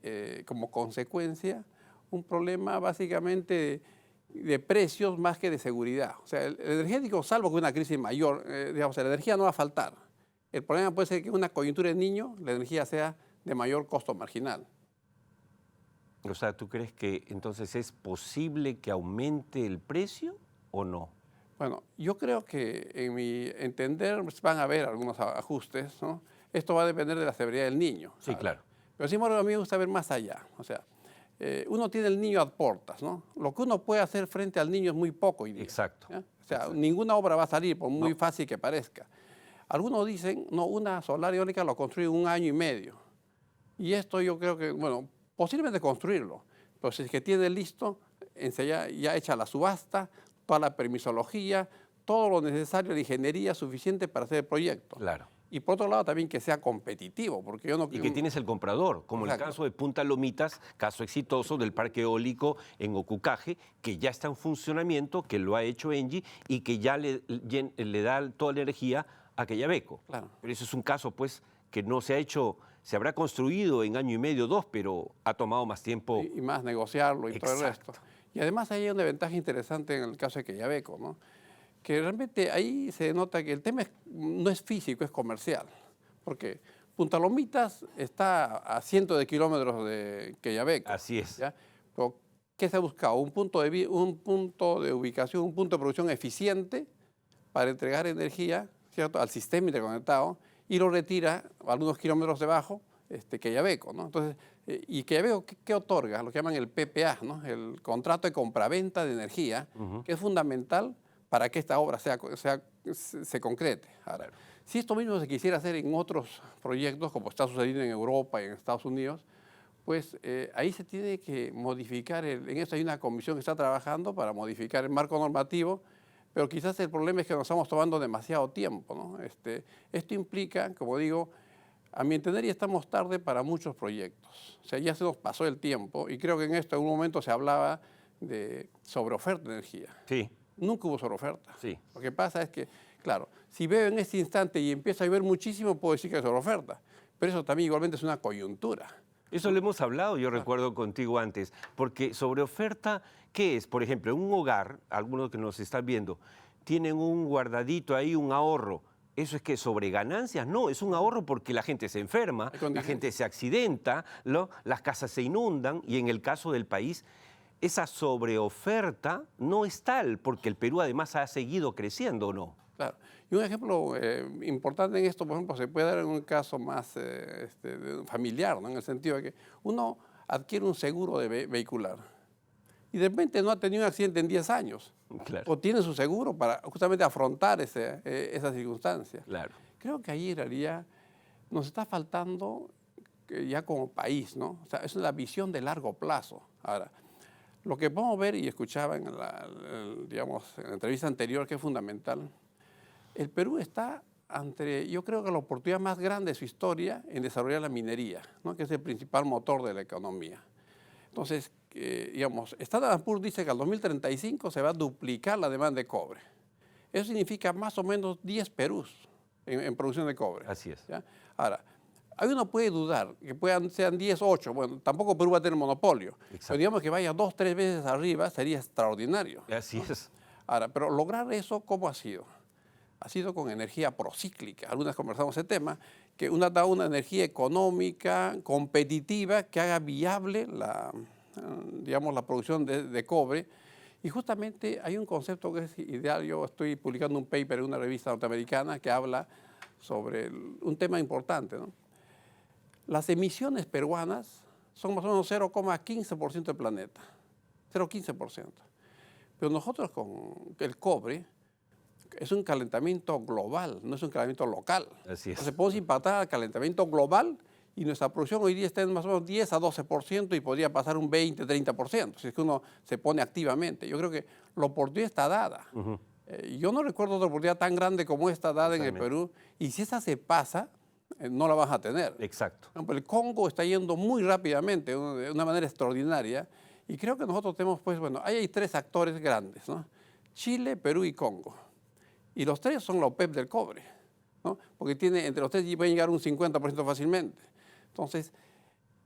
como consecuencia un problema básicamente de precios más que de seguridad. O sea, el energético, salvo que una crisis mayor, digamos, la energía no va a faltar. El problema puede ser que en una coyuntura de niño la energía sea de mayor costo marginal. O sea, ¿tú crees que entonces es posible que aumente el precio o no? Bueno, yo creo que en mi entender van a haber algunos ajustes, ¿no? Esto va a depender de la severidad del niño. Sí, claro. Pero sin embargo, a mí me gusta ver más allá. O sea, uno tiene el niño a portas, ¿no? Lo que uno puede hacer frente al niño es muy poco hoy día. Exacto. ¿Ya? O sea, Exacto. Ninguna obra va a salir, por muy fácil que parezca. Algunos dicen, no, una solar eólica lo construye en 1 año y medio. Y esto yo creo que, bueno, posiblemente construirlo, pero si es que tiene listo, ya hecha la subasta, toda la permisología, todo lo necesario de ingeniería suficiente para hacer el proyecto. Claro. Y por otro lado también que sea competitivo, porque yo no... Y que tienes el comprador, como Exacto. el caso de Punta Lomitas, caso exitoso del parque eólico en Ocucaje, que ya está en funcionamiento, que lo ha hecho Engie y que ya le da toda la energía a Quellaveco. Claro. Pero eso es un caso, pues, que no se ha hecho, se habrá construido en 1 año y medio, 2, pero ha tomado más tiempo. Y más negociarlo y todo el resto. Y además hay una ventaja interesante en el caso de Quellaveco, ¿no? Que realmente ahí se nota que el tema no es físico, es comercial. Porque Punta Lomitas está a cientos de kilómetros de Quellaveco. Así es. ¿Ya? Pero, ¿qué se ha buscado? Un punto de ubicación, un punto de producción eficiente para entregar energía, ¿cierto?, al sistema interconectado, y lo retira a algunos kilómetros debajo Quellaveco, ¿no? Entonces, y Quellaveco, ¿qué otorga? Lo que llaman el PPA, ¿no? El contrato de compraventa de energía, que es fundamental para que esta obra se concrete. Ahora, si esto mismo se quisiera hacer en otros proyectos, como está sucediendo en Europa y en Estados Unidos, pues ahí se tiene que modificar, en esto hay una comisión que está trabajando para modificar el marco normativo, pero quizás el problema es que nos estamos tomando demasiado tiempo, ¿no? Esto implica, como digo, a mi entender ya estamos tarde para muchos proyectos. O sea, ya se nos pasó el tiempo y creo que en esto en un momento se hablaba de sobreoferta de energía. Sí. Nunca hubo sobreoferta. Sí. Lo que pasa es que, claro, si veo en este instante y empieza a llover muchísimo, puedo decir que hay sobreoferta. Pero eso también igualmente es una coyuntura. Eso lo hemos hablado, yo recuerdo contigo antes, porque sobre oferta, ¿qué es? Por ejemplo, en un hogar, algunos que nos están viendo, tienen un guardadito ahí, un ahorro. ¿Eso es que sobre ganancias? No, es un ahorro porque la gente se enferma, la gente se accidenta, las casas se inundan y en el caso del país, esa sobreoferta no es tal, porque el Perú además ha seguido creciendo, ¿o no? Claro. Y un ejemplo importante en esto, por ejemplo, se puede dar en un caso más familiar, ¿no? En el sentido de que uno adquiere un seguro vehicular y de repente no ha tenido un accidente en 10 años. Claro. O tiene su seguro para justamente afrontar esa circunstancia. Claro. Creo que ahí en realidad nos está faltando ya como país, ¿no? O sea, es la visión de largo plazo. Ahora, lo que podemos ver y escuchaba en digamos, en la entrevista anterior, que es fundamental, el Perú está ante, yo creo que la oportunidad más grande de su historia en desarrollar la minería, ¿no?, que es el principal motor de la economía. Entonces, digamos, Standard & Poor's dice que al 2035 se va a duplicar la demanda de cobre. Eso significa más o menos 10 Perús en producción de cobre. Así es. ¿Ya? Ahora, ahí uno puede dudar que sean 10, 8. Bueno, tampoco Perú va a tener monopolio. Exacto. Pero digamos que vaya 2, 3 veces arriba sería extraordinario. Así es. Ahora, pero lograr eso, ¿cómo ha sido? Ha sido con energía procíclica. Algunas conversamos ese tema, que da una energía económica, competitiva, que haga viable digamos, la producción de cobre. Y justamente hay un concepto que es ideal. Yo estoy publicando un paper en una revista norteamericana que habla sobre un tema importante, ¿no? Las emisiones peruanas son más o menos 0,15% del planeta, 0,15%. Pero nosotros con el cobre es un calentamiento global, no es un calentamiento local. Así es. Entonces podemos impactar al calentamiento global y nuestra producción hoy día está en más o menos 10 a 12% y podría pasar un 20, 30%, si es que uno se pone activamente. Yo creo que la oportunidad está dada. Yo no recuerdo otra oportunidad tan grande como esta dada en el Perú, y si esa se pasa, no la vas a tener. Exacto. El Congo está yendo muy rápidamente, de una manera extraordinaria, y creo que nosotros tenemos, pues, bueno, ahí hay 3 actores grandes, ¿no? Chile, Perú y Congo. Y los 3 son la OPEP del cobre, ¿no? Porque entre los 3 pueden llegar a un 50% fácilmente. Entonces,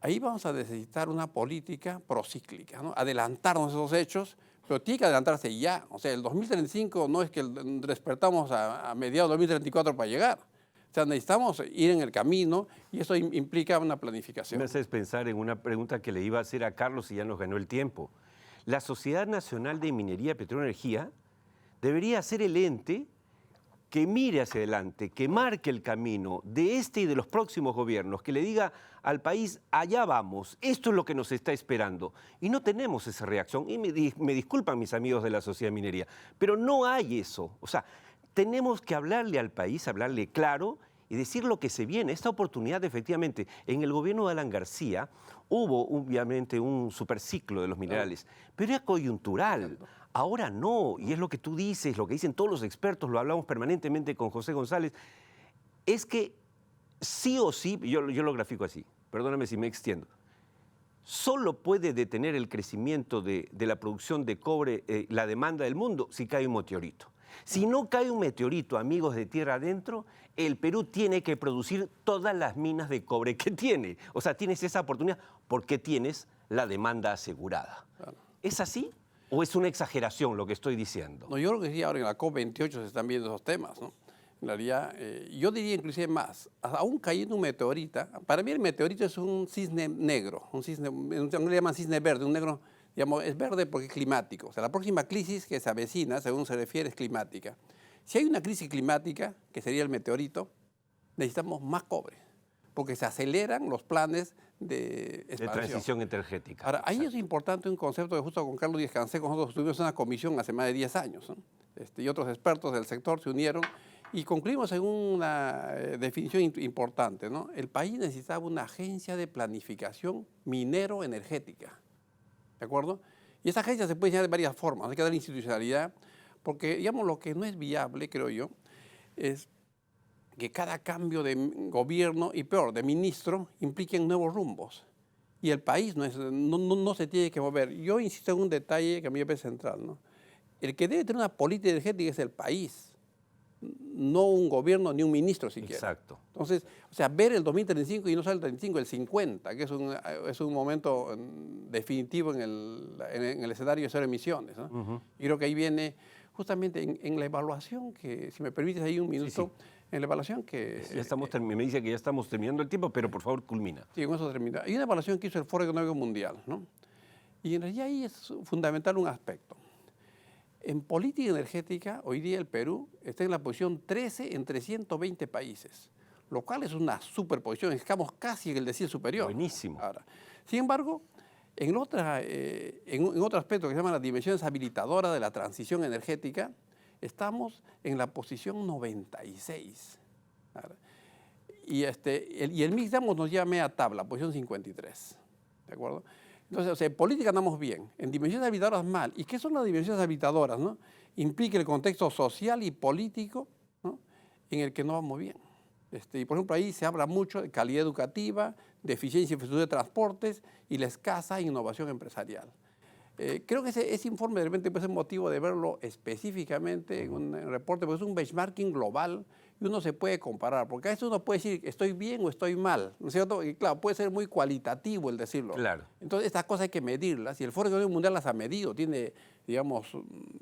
ahí vamos a necesitar una política procíclica, ¿no? Adelantarnos esos hechos, pero tiene que adelantarse ya. O sea, el 2035 no es que despertamos a mediados de 2034 para llegar. O sea, necesitamos ir en el camino y eso implica una planificación. Me haces pensar en una pregunta que le iba a hacer a Carlos y ya nos ganó el tiempo. La Sociedad Nacional de Minería, Petróleo y Energía debería ser el ente que mire hacia adelante, que marque el camino de este y de los próximos gobiernos, que le diga al país, allá vamos, esto es lo que nos está esperando. Y no tenemos esa reacción. Y me disculpan mis amigos de la sociedad minería, pero no hay eso. O sea, tenemos que hablarle al país, hablarle claro y decir lo que se viene. Esta oportunidad, efectivamente, en el gobierno de Alan García hubo obviamente un superciclo de los minerales, pero era coyuntural. Ahora no, y es lo que tú dices, lo que dicen todos los expertos, lo hablamos permanentemente con José González, es que sí o sí, yo lo grafico así, perdóname si me extiendo, solo puede detener el crecimiento de la producción de cobre, la demanda del mundo, si cae un meteorito. Si no cae un meteorito, amigos de tierra adentro, el Perú tiene que producir todas las minas de cobre que tiene. O sea, tienes esa oportunidad porque tienes la demanda asegurada. Claro. ¿Es así? ¿O es una exageración lo que estoy diciendo? No, yo creo que sí, ahora en la COP28 se están viendo esos temas, ¿no? En realidad, yo diría inclusive más, aún cayendo un meteorito, para mí el meteorito es un cisne negro, un cisne, le llaman cisne verde, un negro, digamos, es verde porque es climático. O sea, la próxima crisis que se avecina, según se refiere, es climática. Si hay una crisis climática, que sería el meteorito, necesitamos más cobre, porque se aceleran los planes de expansión. De transición energética. Ahora, ahí es importante un concepto que justo con Carlos Díaz-Canseco nosotros tuvimos una comisión hace más de 10 años, ¿no? Y otros expertos del sector se unieron y concluimos en una definición importante, ¿no? El país necesitaba una agencia de planificación minero-energética, ¿de acuerdo? Y esa agencia se puede diseñar de varias formas, hay que dar institucionalidad, porque, digamos, lo que no es viable, creo yo, es que cada cambio de gobierno, y peor, de ministro, impliquen nuevos rumbos. Y el país no se tiene que mover. Yo insisto en un detalle que a mí me parece central, ¿no? El que debe tener una política energética es el país, no un gobierno ni un ministro siquiera. Exacto. Entonces, o sea, ver el 2035 y no solo el 35, el 50, que es un momento definitivo en el escenario de cero emisiones, ¿no? Y creo que ahí viene justamente en la evaluación, que si me permites ahí un minuto, Sí. en la evaluación que... Ya estamos me dice que ya estamos terminando el tiempo, pero por favor culmina. Sí, con eso termina. Hay una evaluación que hizo el Foro Económico Mundial, ¿no? Y en realidad ahí es fundamental un aspecto. En política energética, hoy día el Perú está en la posición 13 entre 120 países, lo cual es una superposición, estamos casi en el decil superior. Buenísimo. Ahora, sin embargo, en otro aspecto que se llama las dimensiones habilitadoras de la transición energética, estamos en la posición 96. Y el mix, digamos, nos lleva a media tabla, posición 53. ¿De acuerdo? Entonces, o sea, en política andamos bien, en dimensiones habilitadoras mal. ¿Y qué son las dimensiones habilitadoras, no? Implica el contexto social y político, ¿no?, en el que no vamos bien. Y por ejemplo, ahí se habla mucho de calidad educativa, de eficiencia y infraestructura de transportes y la escasa innovación empresarial. Creo que ese informe de repente puede ser motivo de verlo específicamente en un reporte, porque es un benchmarking global y uno se puede comparar, porque a veces uno puede decir estoy bien o estoy mal, ¿no es cierto? Y claro, puede ser muy cualitativo el decirlo. Claro. Entonces, estas cosas hay que medirlas y el Foro Económico Mundial las ha medido, tiene, digamos,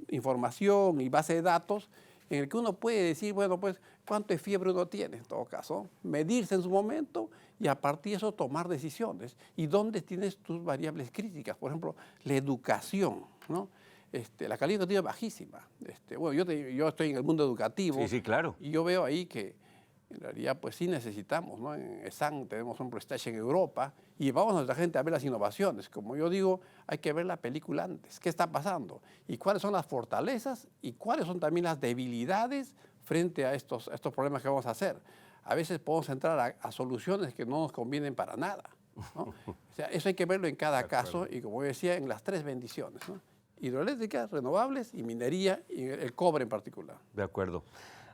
información y base de datos en el que uno puede decir, bueno, pues, cuánto de fiebre uno tiene, en todo caso, medirse en su momento y a partir de eso tomar decisiones. ¿Y dónde tienes tus variables críticas? Por ejemplo, la educación, ¿no? La calidad educativa es bajísima. Bueno, yo estoy en el mundo educativo. Sí, sí, claro. Y yo veo ahí que en realidad pues sí necesitamos, ¿no? En ESAN tenemos un prestage en Europa y llevamos a nuestra gente a ver las innovaciones. Como yo digo, hay que ver la película antes. ¿Qué está pasando? Y cuáles son las fortalezas y cuáles son también las debilidades frente a estos problemas que vamos a hacer. A veces podemos entrar a soluciones que no nos convienen para nada, ¿no? O sea, eso hay que verlo en cada caso y, como decía, en las tres bendiciones, ¿no? Hidroeléctricas, renovables y minería, y el cobre en particular. De acuerdo.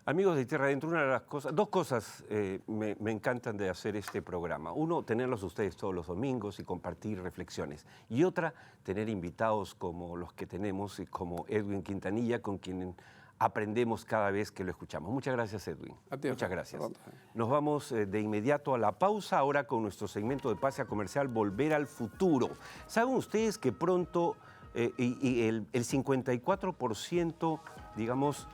Amigos de Tierra Adentro, dos cosas me encantan de hacer este programa. Uno, tenerlos ustedes todos los domingos y compartir reflexiones. Y otra, tener invitados como los que tenemos, y como Edwin Quintanilla, con quien aprendemos cada vez que lo escuchamos. Muchas gracias, Edwin. Muchas gracias. Nos vamos de inmediato a la pausa, ahora con nuestro segmento de pase comercial Volver al Futuro. ¿Saben ustedes que pronto el 54%, digamos,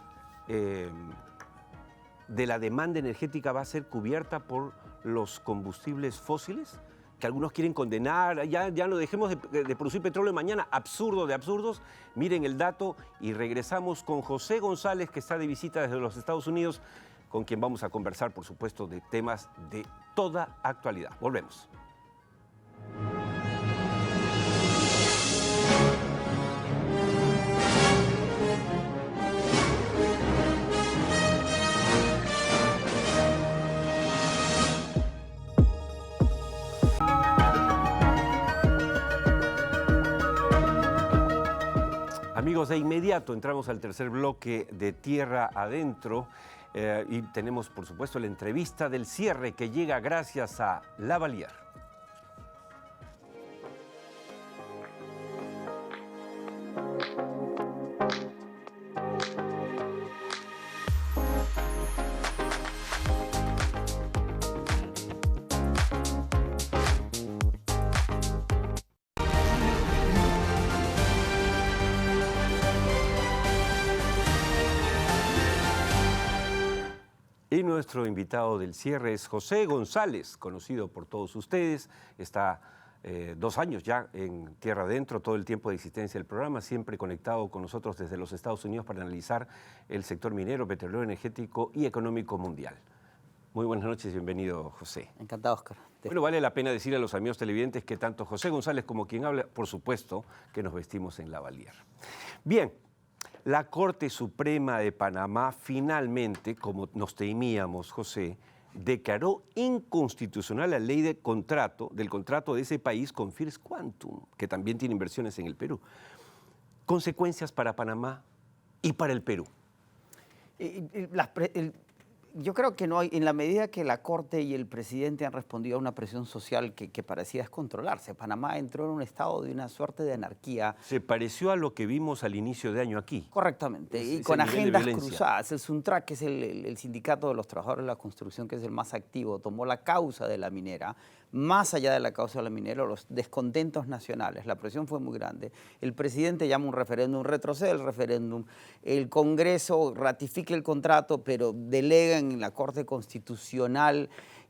de la demanda energética va a ser cubierta por los combustibles fósiles? Que algunos quieren condenar, ya no dejemos de producir petróleo mañana, absurdo de absurdos. Miren el dato y regresamos con José González, que está de visita desde los Estados Unidos, con quien vamos a conversar, por supuesto, de temas de toda actualidad. Volvemos. Amigos, de inmediato entramos al tercer bloque de Tierra Adentro y tenemos, por supuesto, la entrevista del cierre que llega gracias a Lavalier. Y nuestro invitado del cierre es José González, conocido por todos ustedes. Está 2 años ya en Tierra Adentro, todo el tiempo de existencia del programa, siempre conectado con nosotros desde los Estados Unidos para analizar el sector minero, petrolero, energético y económico mundial. Muy buenas noches, bienvenido, José. Encantado, Oscar. Bueno, vale la pena decirle a los amigos televidentes que tanto José González como quien habla, por supuesto, que nos vestimos en Lavalier. Bien, la Corte Suprema de Panamá finalmente, como nos temíamos, José, declaró inconstitucional la ley del contrato de ese país con First Quantum, que también tiene inversiones en el Perú. Consecuencias para Panamá y para el Perú. Yo creo que no hay, en la medida que la Corte y el presidente han respondido a una presión social que parecía descontrolarse. Panamá entró en un estado de una suerte de anarquía. Se pareció a lo que vimos al inicio de año aquí. Correctamente, y con agendas cruzadas. El SUNTRAC, que es el sindicato de los trabajadores de la construcción, que es el más activo, tomó la causa de la minera. Más allá de la causa de la minera, los descontentos nacionales, la presión fue muy grande. El presidente llama un referéndum, retrocede el referéndum, el Congreso ratifica el contrato, pero delega en la Corte Constitucional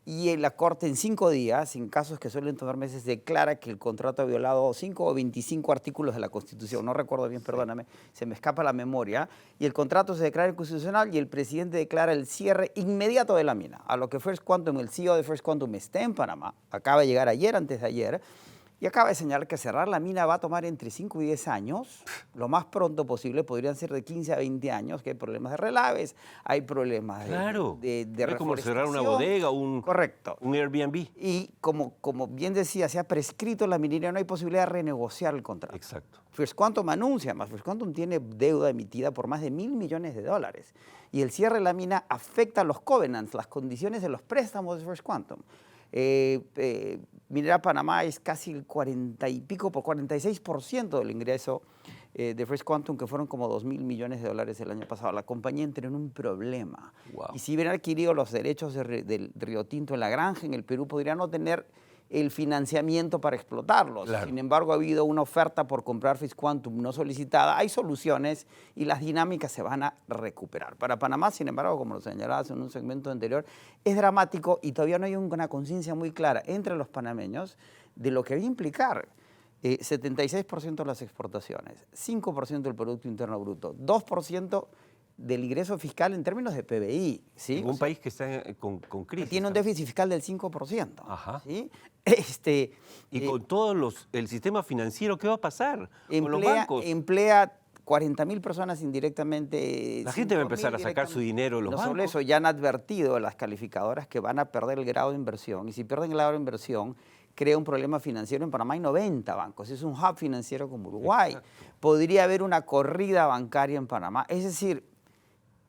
y en la Corte en 5 días, en casos que suelen tomar meses, declara que el contrato ha violado 5 o 25 artículos de la Constitución. No recuerdo bien, perdóname, se me escapa la memoria. Y el contrato se declara inconstitucional y el presidente declara el cierre inmediato de la mina. A lo que First Quantum, el CEO de First Quantum está en Panamá, acaba de llegar ayer, antes de ayer, y acaba de señalar que cerrar la mina va a tomar entre 5 y 10 años, lo más pronto posible, podrían ser de 15 a 20 años, que hay problemas de relaves, hay problemas de es como cerrar una bodega, Correcto. Un Airbnb. Y como bien decía, se ha prescrito la minería, no hay posibilidad de renegociar el contrato. Exacto. First Quantum anuncia, más First Quantum tiene deuda emitida por más de $1.000 millones. Y el cierre de la mina afecta a los covenants, las condiciones de los préstamos de First Quantum. Minera Panamá es casi el 46% del ingreso de First Quantum, que fueron como $2.000 millones el año pasado. La compañía entró en un problema. Wow. Y si hubieran adquirido los derechos del Río Tinto en la granja en el Perú, podrían no tener el financiamiento para explotarlos. Claro. Sin embargo, ha habido una oferta por comprar First Quantum no solicitada. Hay soluciones y las dinámicas se van a recuperar. Para Panamá, sin embargo, como lo señalabas en un segmento anterior, es dramático y todavía no hay una conciencia muy clara entre los panameños de lo que va a implicar 76% de las exportaciones, 5% del Producto Interno Bruto, 2% del ingreso fiscal en términos de PBI. ¿Sí? En un país que está con crisis. Tiene un déficit fiscal del 5%. Ajá. ¿Sí? Y con todo el sistema financiero, ¿qué va a pasar con los bancos? Emplea 40.000 personas indirectamente. La gente va a empezar a sacar su dinero de los bancos. Sobre eso ya han advertido las calificadoras que van a perder el grado de inversión. Y si pierden el grado de inversión, crea un problema financiero. En Panamá hay 90 bancos. Es un hub financiero como Uruguay. Exacto. Podría haber una corrida bancaria en Panamá. Es decir,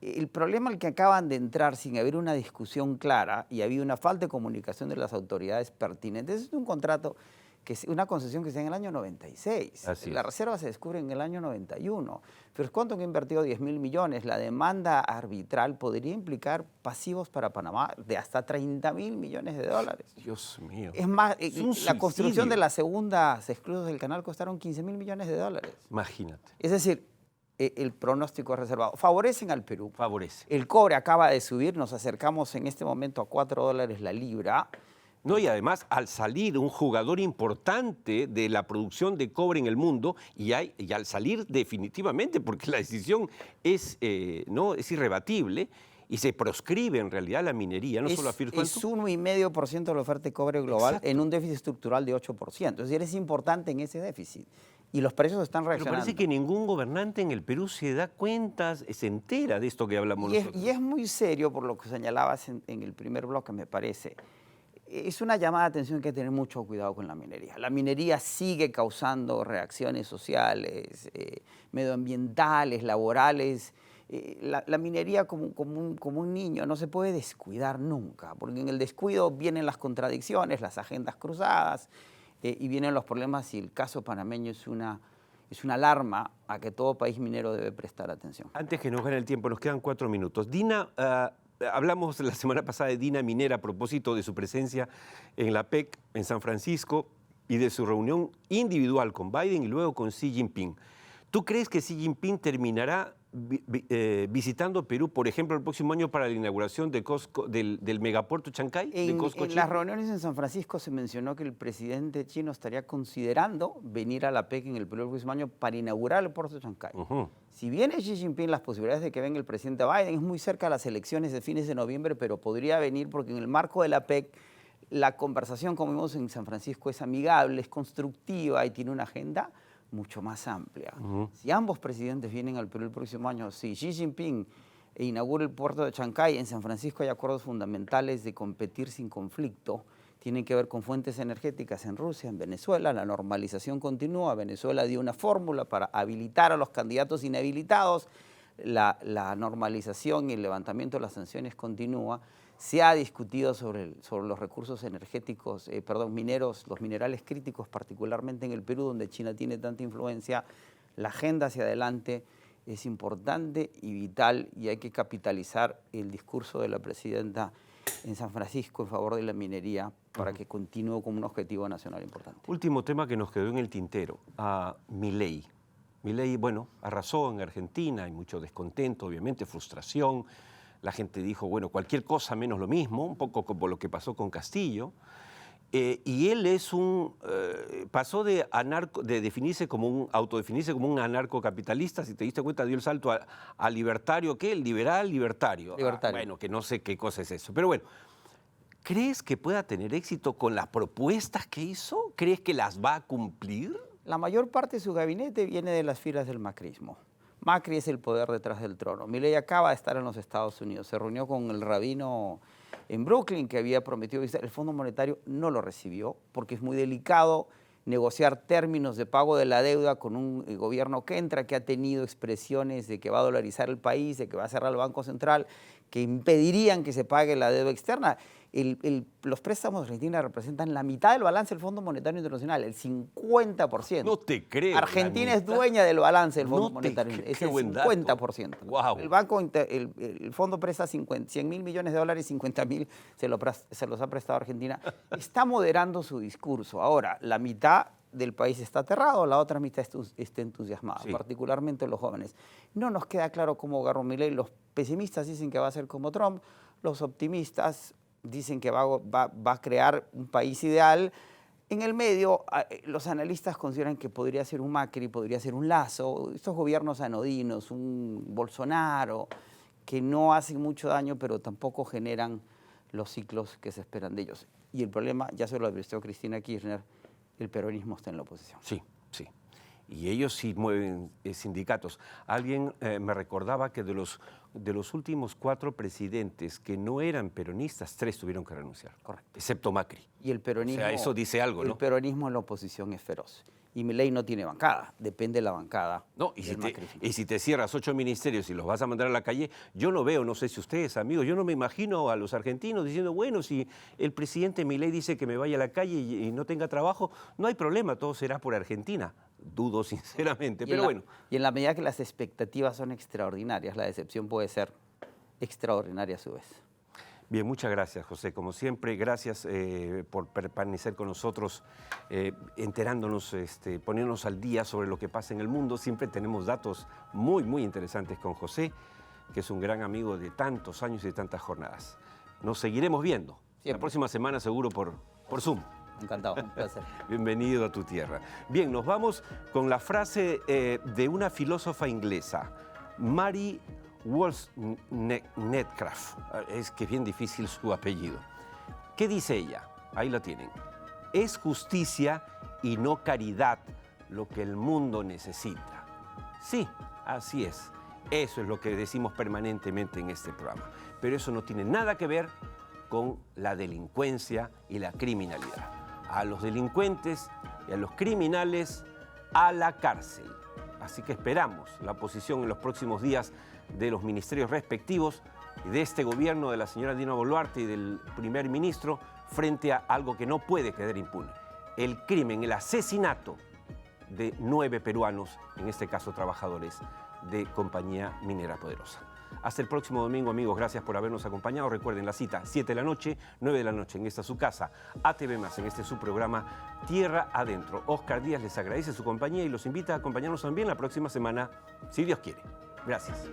el problema al que acaban de entrar sin haber una discusión clara y había una falta de comunicación de las autoridades pertinentes, es un contrato, una concesión que está en el año 96. La reserva se descubre en el año 91. First Quantum ha invertido $10.000 millones. La demanda arbitral podría implicar pasivos para Panamá de hasta $30.000 millones. Dios mío. Es más, la construcción de las segundas esclusas del canal costaron $15.000 millones. Imagínate. Es decir, el pronóstico es reservado. Favorecen al Perú. Favorece. El cobre acaba de subir, nos acercamos en este momento a $4 la libra. No, y además, al salir un jugador importante de la producción de cobre en el mundo, y al salir definitivamente, porque la decisión es irrebatible, y se proscribe en realidad la minería, no solo a First Quantum. Es 1,5% de la oferta de cobre global. Exacto. En un déficit estructural de 8%. Es decir, es importante en ese déficit. Y los precios están reaccionando. Pero parece que ningún gobernante en el Perú se da cuenta, se entera de esto que hablamos nosotros. Y es muy serio por lo que señalabas en el primer bloque, me parece. Es una llamada de atención que hay que tener mucho cuidado con la minería. La minería sigue causando reacciones sociales, medioambientales, laborales. La minería como un niño no se puede descuidar nunca, porque en el descuido vienen las contradicciones, las agendas cruzadas, y vienen los problemas, y el caso panameño es una alarma a que todo país minero debe prestar atención. Antes que nos gane el tiempo, nos quedan 4 minutos. Dina, hablamos la semana pasada de Dina Minera a propósito de su presencia en la PEC en San Francisco y de su reunión individual con Biden y luego con Xi Jinping. ¿Tú crees que Xi Jinping terminará visitando Perú, por ejemplo, el próximo año para la inauguración del megapuerto Chancay? En las reuniones en San Francisco se mencionó que el presidente chino estaría considerando venir a la APEC en el Perú el próximo año para inaugurar el puerto Chancay. Si viene Xi Jinping, las posibilidades de que venga el presidente Biden es muy cerca a las elecciones de fines de noviembre, pero podría venir porque en el marco de la APEC la conversación, como vimos en San Francisco, es amigable, es constructiva y tiene una agenda mucho más amplia. Si ambos presidentes vienen al Perú el próximo año, si Xi Jinping inaugura el puerto de Chancay, en San Francisco hay acuerdos fundamentales de competir sin conflicto, tienen que ver con fuentes energéticas en Rusia, en Venezuela, la normalización continúa, Venezuela dio una fórmula para habilitar a los candidatos inhabilitados, la normalización y el levantamiento de las sanciones continúa. Se ha discutido sobre los recursos energéticos, mineros, los minerales críticos, particularmente en el Perú, donde China tiene tanta influencia. La agenda hacia adelante es importante y vital y hay que capitalizar el discurso de la presidenta en San Francisco en favor de la minería para que continúe como un objetivo nacional importante. Último tema que nos quedó en el tintero, Milei. Milei, bueno, arrasó en Argentina, hay mucho descontento, obviamente, frustración. La gente dijo, bueno, cualquier cosa menos lo mismo, un poco como lo que pasó con Castillo. Y él es pasó de autodefinirse como un anarcocapitalista, si te diste cuenta, dio el salto a libertario, ¿qué? Libertario. Bueno, que no sé qué cosa es eso. Pero bueno, ¿crees que pueda tener éxito con las propuestas que hizo? ¿Crees que las va a cumplir? La mayor parte de su gabinete viene de las filas del macrismo. Macri es el poder detrás del trono. Milei acaba de estar en los Estados Unidos. Se reunió con el rabino en Brooklyn, que había prometido visitar. El Fondo Monetario no lo recibió porque es muy delicado negociar términos de pago de la deuda con un gobierno que entra, que ha tenido expresiones de que va a dolarizar el país, de que va a cerrar el Banco Central, que impedirían que se pague la deuda externa. Los préstamos de Argentina representan la mitad del balance del Fondo Monetario Internacional, el 50%. No te creo. Argentina es dueña del balance del Fondo Monetario, es el 50%. Wow. El fondo presta 100.000 millones de dólares, 50.000 se los ha prestado a Argentina. Está moderando su discurso. Ahora, la mitad del país está aterrado, la otra mitad está entusiasmada, sí, particularmente los jóvenes. No nos queda claro cómo agarró Milei. Los pesimistas dicen que va a ser como Trump, los optimistas dicen que va a crear un país ideal. En el medio, los analistas consideran que podría ser un Macri, podría ser un Lasso, estos gobiernos anodinos, un Bolsonaro, que no hacen mucho daño, pero tampoco generan los ciclos que se esperan de ellos. Y el problema, ya se lo advirtió Cristina Kirchner, el peronismo está en la oposición. Sí, sí. Y ellos sí mueven sindicatos. Alguien me recordaba que de los últimos 4 presidentes que no eran peronistas, 3 tuvieron que renunciar. Correcto. Excepto Macri. Y el peronismo, o sea, eso dice algo, ¿no? El peronismo en la oposición es feroz. Y Milei no tiene bancada, depende de la bancada. No, y si te cierras 8 ministerios y los vas a mandar a la calle, yo no veo, no sé si ustedes, amigos, yo no me imagino a los argentinos diciendo, bueno, si el presidente Milei dice que me vaya a la calle y no tenga trabajo, no hay problema, todo será por Argentina. Dudo sinceramente, pero bueno. Y en la medida que las expectativas son extraordinarias, la decepción puede ser extraordinaria a su vez. Bien, muchas gracias, José. Como siempre, gracias por permanecer con nosotros, enterándonos, poniéndonos al día sobre lo que pasa en el mundo. Siempre tenemos datos muy, muy interesantes con José, que es un gran amigo de tantos años y de tantas jornadas. Nos seguiremos viendo. Siempre. La próxima semana seguro por Zoom. Encantado, un placer. Bienvenido a tu tierra. Bien, nos vamos con la frase de una filósofa inglesa, Mary Wollstonecraft. Es que es bien difícil su apellido. ¿Qué dice ella? Ahí la tienen. Es justicia y no caridad lo que el mundo necesita. Sí, así es. Eso es lo que decimos permanentemente en este programa. Pero eso no tiene nada que ver con la delincuencia y la criminalidad. A los delincuentes y a los criminales a la cárcel. Así que esperamos la posición en los próximos días de los ministerios respectivos y de este gobierno de la señora Dina Boluarte y del primer ministro frente a algo que no puede quedar impune. El crimen, el asesinato de 9 peruanos, en este caso trabajadores de Compañía Minera Poderosa. Hasta el próximo domingo, amigos. Gracias por habernos acompañado. Recuerden la cita, 7 de la noche, 9 de la noche en esta su casa, ATV+, en este su programa Tierra Adentro. Oscar Díaz les agradece su compañía y los invita a acompañarnos también la próxima semana, si Dios quiere. Gracias.